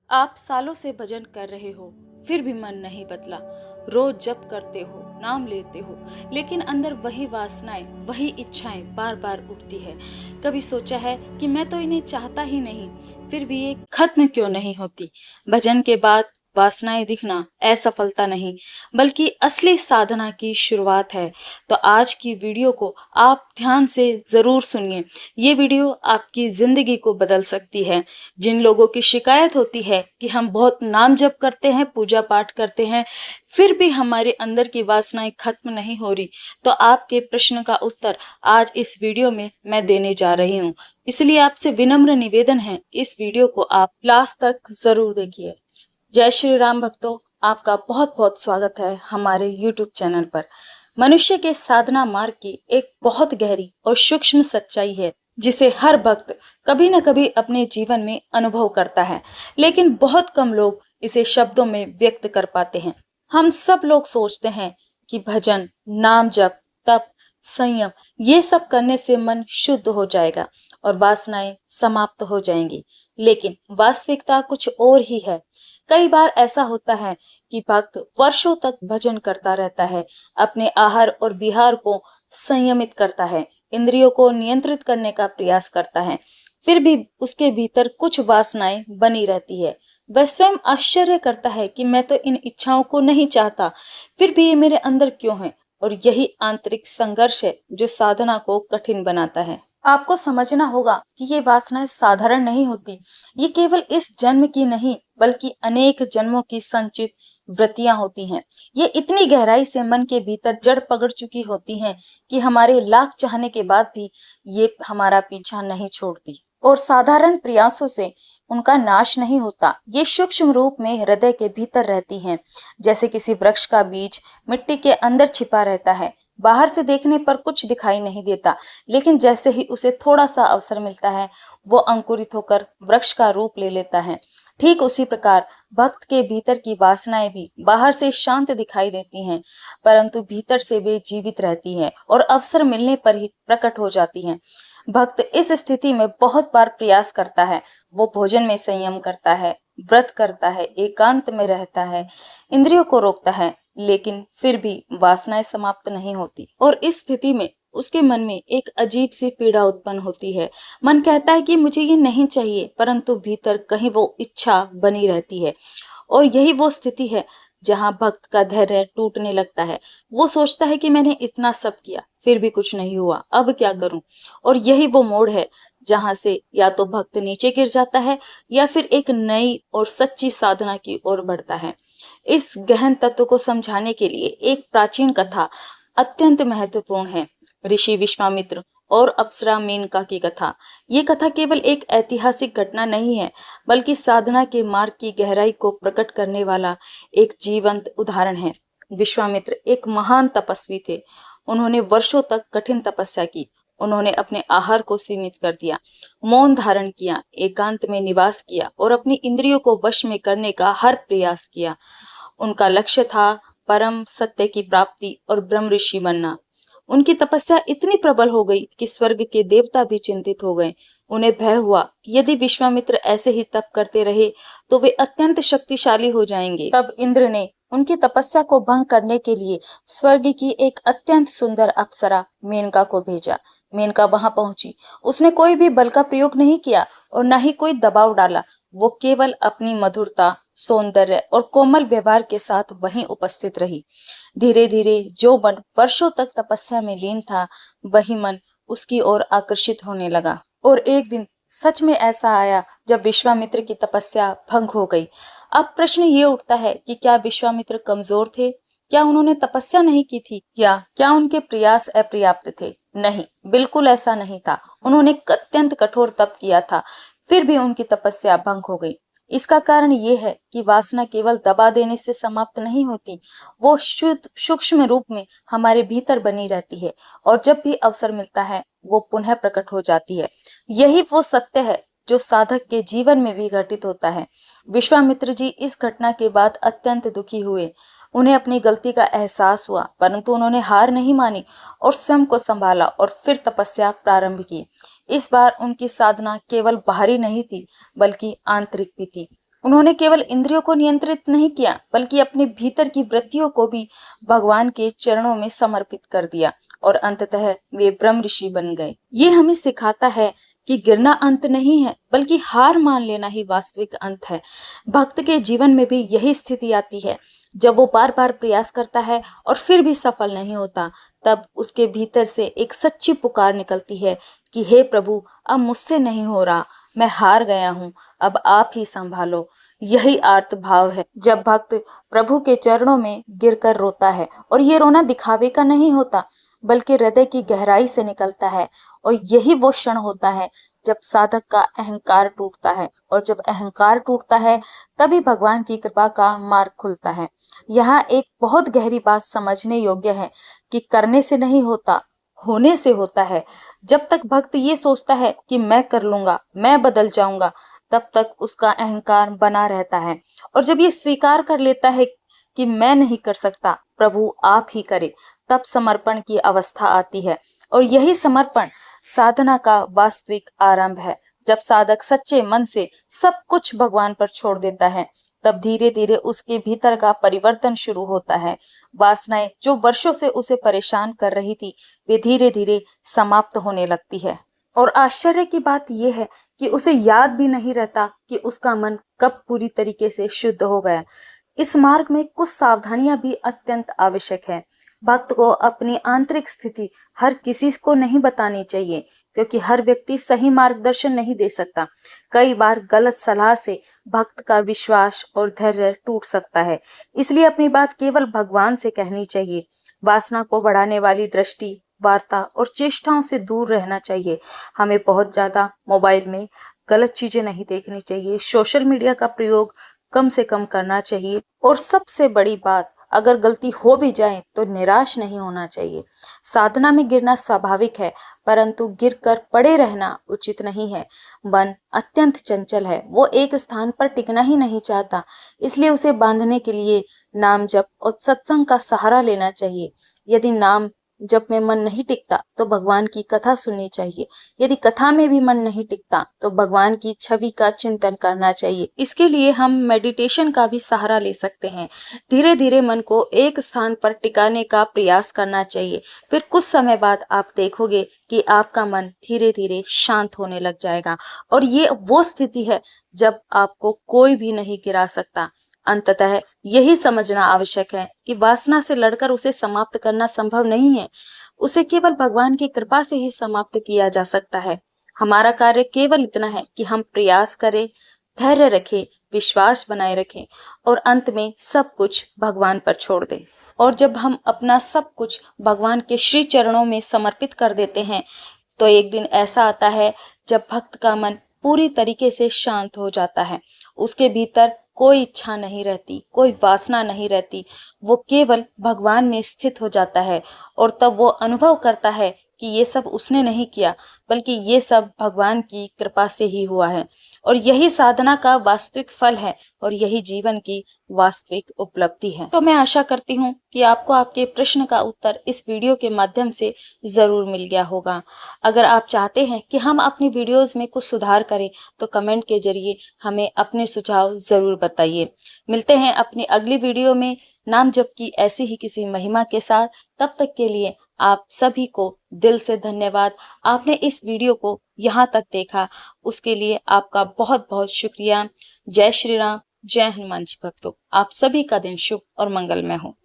आप सालों से भजन कर रहे हो, फिर भी मन नहीं बदला। रोज जप करते हो, नाम लेते हो, लेकिन अंदर वही वासनाएं, वही इच्छाएं बार बार उठती है। कभी सोचा है कि मैं तो इन्हें चाहता ही नहीं, फिर भी ये खत्म क्यों नहीं होती? भजन के बाद वासनाएं दिखना असफलता नहीं, बल्कि असली साधना की शुरुआत है। तो आज की वीडियो को आप ध्यान से जरूर सुनिए। ये वीडियो आपकी जिंदगी को बदल सकती है। जिन लोगों की शिकायत होती है कि हम बहुत नाम जप करते हैं, पूजा पाठ करते हैं, फिर भी हमारे अंदर की वासनाएं खत्म नहीं हो रही, तो आपके प्रश्न का उत्तर आज इस वीडियो में मैं देने जा रही हूँ। इसलिए आपसे विनम्र निवेदन है, इस वीडियो को आप लास्ट तक जरूर देखिए। जय श्री राम भक्तों, आपका बहुत बहुत स्वागत है हमारे YouTube चैनल पर। मनुष्य के साधना मार्ग की एक बहुत गहरी और सूक्ष्म सच्चाई है, जिसे हर भक्त कभी न कभी अपने जीवन में अनुभव करता है, लेकिन बहुत कम लोग इसे शब्दों में व्यक्त कर पाते हैं। हम सब लोग सोचते हैं कि भजन, नाम जप, तप, संयम, ये सब करने से मन शुद्ध हो जाएगा और वासनाएं समाप्त हो जाएंगी, लेकिन वास्तविकता कुछ और ही है। कई बार ऐसा होता है कि भक्त वर्षों तक भजन करता रहता है, अपने आहार और विहार को संयमित करता है, इंद्रियों को नियंत्रित करने का प्रयास करता है, फिर भी उसके भीतर कुछ वासनाएं बनी रहती है। वह स्वयं आश्चर्य करता है कि मैं तो इन इच्छाओं को नहीं चाहता, फिर भी ये मेरे अंदर क्यों है? और यही आंतरिक संघर्ष है जो साधना को कठिन बनाता है। आपको समझना होगा कि ये वासनाएं साधारण नहीं होती। ये केवल इस जन्म की नहीं, बल्कि अनेक जन्मों की संचित वृत्तियां होती हैं। ये इतनी गहराई से मन के भीतर जड़ पकड़ चुकी होती हैं कि हमारे लाख चाहने के बाद भी ये हमारा पीछा नहीं छोड़ती और साधारण प्रयासों से उनका नाश नहीं होता। ये सूक्ष्म रूप में हृदय के भीतर रहती हैं, जैसे किसी वृक्ष का बीज मिट्टी के अंदर छिपा रहता है। बाहर से देखने पर कुछ दिखाई नहीं देता, लेकिन जैसे ही उसे थोड़ा सा अवसर मिलता है, वो अंकुरित होकर वृक्ष का रूप ले लेता है। ठीक उसी प्रकार भक्त के भीतर की वासनाएं भी बाहर से शांत दिखाई देती हैं, परंतु भीतर से वे जीवित रहती हैं और अवसर मिलने पर ही प्रकट हो जाती हैं। भक्त इस स्थिति में बहुत बार प्रयास करता है। वो भोजन में संयम करता है, व्रत करता है, एकांत में रहता है, इंद्रियों को रोकता है, लेकिन फिर भी वासनाएं समाप्त नहीं होती और इस स्थिति में उसके मन में एक अजीब सी पीड़ा उत्पन्न होती है। मन कहता है कि मुझे ये नहीं चाहिए, परंतु भीतर कहीं वो इच्छा बनी रहती है। और यही वो स्थिति है जहां भक्त का धैर्य टूटने लगता है। वो सोचता है कि मैंने इतना सब किया, फिर भी कुछ नहीं हुआ, अब क्या करूं? और यही वो मोड़ है जहां से या तो भक्त नीचे गिर जाता है या फिर एक नई और सच्ची साधना की ओर बढ़ता है। इस गहन तत्व को समझाने के लिए एक प्राचीन कथा अत्यंत महत्वपूर्ण है। ऋषि विश्वामित्र और अप्सरा मेनका की कथा। ये कथा केवल एक ऐतिहासिक घटना नहीं है, बल्कि साधना के मार्ग की गहराई को प्रकट करने वाला एक जीवंत उदाहरण है। विश्वामित्र एक महान तपस्वी थे। उन्होंने वर्षों तक कठिन तपस्या की। उन्होंने अपने आहार को सीमित कर दिया, मौन धारण किया, एकांत में निवास किया और अपनी इंद्रियों को वश में करने का हर प्रयास किया। उनका लक्ष्य था परम सत्य की प्राप्ति और ब्रह्म ऋषि बनना। उनकी तपस्या इतनी प्रबल हो गई कि स्वर्ग के देवता भी चिंतित हो गए। उन्हें भय हुआ कि यदि विश्वामित्र ऐसे ही तप करते रहे तो वे अत्यंत शक्तिशाली हो जाएंगे। तब इंद्र ने उनकी तपस्या को भंग करने के लिए स्वर्ग की एक अत्यंत सुंदर अप्सरा मेनका को भेजा। मेनका वहां पहुंची। उसने कोई भी बल का प्रयोग नहीं किया और न ही कोई दबाव डाला। वो केवल अपनी मधुरता, सौंदर्य और कोमल व्यवहार के साथ वहीं उपस्थित रही। धीरे धीरे जो मन वर्षों तक तपस्या में लीन था, वही मन उसकी ओर आकर्षित होने लगा। और एक दिन सच में ऐसा आया जब विश्वामित्र की तपस्या भंग हो गई। अब प्रश्न ये उठता है कि क्या विश्वामित्र कमजोर थे? क्या उन्होंने तपस्या नहीं की थी? या क्या उनके प्रयास अपर्याप्त थे? नहीं, बिल्कुल ऐसा नहीं था। उन्होंने अत्यंत कठोर तप किया था, फिर भी उनकी तपस्या भंग हो गई। इसका कारण ये है कि वासना केवल दबा देने से समाप्त नहीं होती, वो शुद्ध सूक्ष्म रूप में हमारे भीतर बनी रहती है और जब भी अवसर मिलता है वो पुनः प्रकट हो जाती है। यही वो सत्य है जो साधक के जीवन में भी घटित होता है। विश्वामित्र जी इस घटना के बाद अत्यंत दुखी हुए। उन्हें अपनी गलती का एहसास हुआ, परंतु उन्होंने हार नहीं मानी और स्वयं को संभाला और फिर तपस्या प्रारंभ की। इस बार उनकी साधना केवल बाहरी नहीं थी, बल्कि आंतरिक भी थी। उन्होंने केवल इंद्रियों को नियंत्रित नहीं किया, बल्कि अपने भीतर की वृत्तियों को भी भगवान के चरणों में समर्पित कर दिया और अंततः वे ब्रह्म ऋषि बन गए। ये हमें सिखाता है कि गिरना अंत नहीं है, बल्कि हार मान लेना ही वास्तविक अंत है। भक्त के जीवन में भी यही स्थिति आती है। जब वो बार बार प्रयास करता है और फिर भी सफल नहीं होता, तब उसके भीतर से एक सच्ची पुकार निकलती है कि हे प्रभु, अब मुझसे नहीं हो रहा, मैं हार गया हूँ, अब आप ही संभालो। यही आर्त भाव है जब भक्त प्रभु के चरणों में गिरकर रोता है। और ये रोना दिखावे का नहीं होता, बल्कि हृदय की गहराई से निकलता है। और यही वो क्षण होता है जब साधक का अहंकार टूटता है, और जब अहंकार टूटता है तभी भगवान की कृपा का मार्ग खुलता है। यहाँ एक बहुत गहरी बात समझने योग्य है कि करने से नहीं होता, होने से होता है। जब तक भक्त ये सोचता है कि मैं कर लूंगा, मैं बदल जाऊंगा, तब तक उसका अहंकार बना रहता है। और जब ये स्वीकार कर लेता है कि मैं नहीं कर सकता, प्रभु आप ही करे, तब समर्पण की अवस्था आती है। और यही समर्पण साधना का वास्तविक आरंभ है। जब साधक सच्चे मन से सब कुछ भगवान पर छोड़ देता है, तब धीरे धीरे उसके भीतर का परिवर्तन शुरू होता है। वासनाएं जो वर्षों से उसे परेशान कर रही थी, वे धीरे धीरे समाप्त होने लगती है। और आश्चर्य की बात यह है कि उसे याद भी नहीं रहता कि उसका मन कब पूरी तरीके से शुद्ध हो गया। इस मार्ग में कुछ सावधानियां भी अत्यंत आवश्यक है। भक्त को अपनी आंतरिक स्थिति हर किसी को नहीं बतानी चाहिए, क्योंकि हर व्यक्ति सही मार्गदर्शन नहीं दे सकता। कई बार गलत सलाह से भक्त का विश्वास और धैर्य टूट सकता है। इसलिए अपनी बात केवल भगवान से कहनी चाहिए। वासना को बढ़ाने वाली दृष्टि, वार्ता और चेष्टाओं से दूर रहना चाहिए। हमें बहुत ज्यादा मोबाइल में गलत चीजें नहीं देखनी चाहिए। सोशल मीडिया का प्रयोग कम से कम करना चाहिए। और सबसे बड़ी बात, अगर गलती हो भी जाए तो निराश नहीं होना चाहिए। साधना में गिरना स्वाभाविक है, परंतु गिरकर पड़े रहना उचित नहीं है। मन अत्यंत चंचल है, वो एक स्थान पर टिकना ही नहीं चाहता। इसलिए उसे बांधने के लिए नाम जप और सत्संग का सहारा लेना चाहिए। यदि नाम जप में मन नहीं टिकता तो भगवान की कथा सुननी चाहिए। यदि कथा में भी मन नहीं टिकता तो भगवान की छवि का चिंतन करना चाहिए। इसके लिए हम मेडिटेशन का भी सहारा ले सकते हैं। धीरे धीरे मन को एक स्थान पर टिकाने का प्रयास करना चाहिए। फिर कुछ समय बाद आप देखोगे कि आपका मन धीरे धीरे शांत होने लग जाएगा। और ये वो स्थिति है जब आपको कोई भी नहीं गिरा सकता। अंततः यही समझना आवश्यक है कि वासना से लड़कर उसे समाप्त करना संभव नहीं है। उसे केवल भगवान की कृपा से ही समाप्त किया जा सकता है। हमारा कार्य केवल इतना है कि हम प्रयास करें, धैर्य रखें, विश्वास बनाए रखें और अंत में सब कुछ भगवान पर छोड़ दें। और जब हम अपना सब कुछ भगवान के श्री चरणों में समर्पित कर देते हैं, तो एक दिन ऐसा आता है जब भक्त का मन पूरी तरीके से शांत हो जाता है। उसके भीतर कोई इच्छा नहीं रहती, कोई वासना नहीं रहती। वो केवल भगवान में स्थित हो जाता है। और तब वो अनुभव करता है कि ये सब उसने नहीं किया, बल्कि ये सब भगवान की कृपा से ही हुआ है। और यही साधना का वास्तविक फल है और यही जीवन की वास्तविक उपलब्धि है। तो मैं आशा करती हूँ कि आपको आपके प्रश्न का उत्तर इस वीडियो के माध्यम से जरूर मिल गया होगा। अगर आप चाहते हैं कि हम अपनी वीडियोस में कुछ सुधार करें, तो कमेंट के जरिए हमें अपने सुझाव जरूर बताइए। मिलते हैं अपनी अगली वीडियो में नाम जप की ऐसी ही किसी महिमा के साथ। तब तक के लिए आप सभी को दिल से धन्यवाद। आपने इस वीडियो को यहाँ तक देखा, उसके लिए आपका बहुत बहुत शुक्रिया। जय श्री राम, जय हनुमान जी भक्तों। आप सभी का दिन शुभ और मंगलमय हो।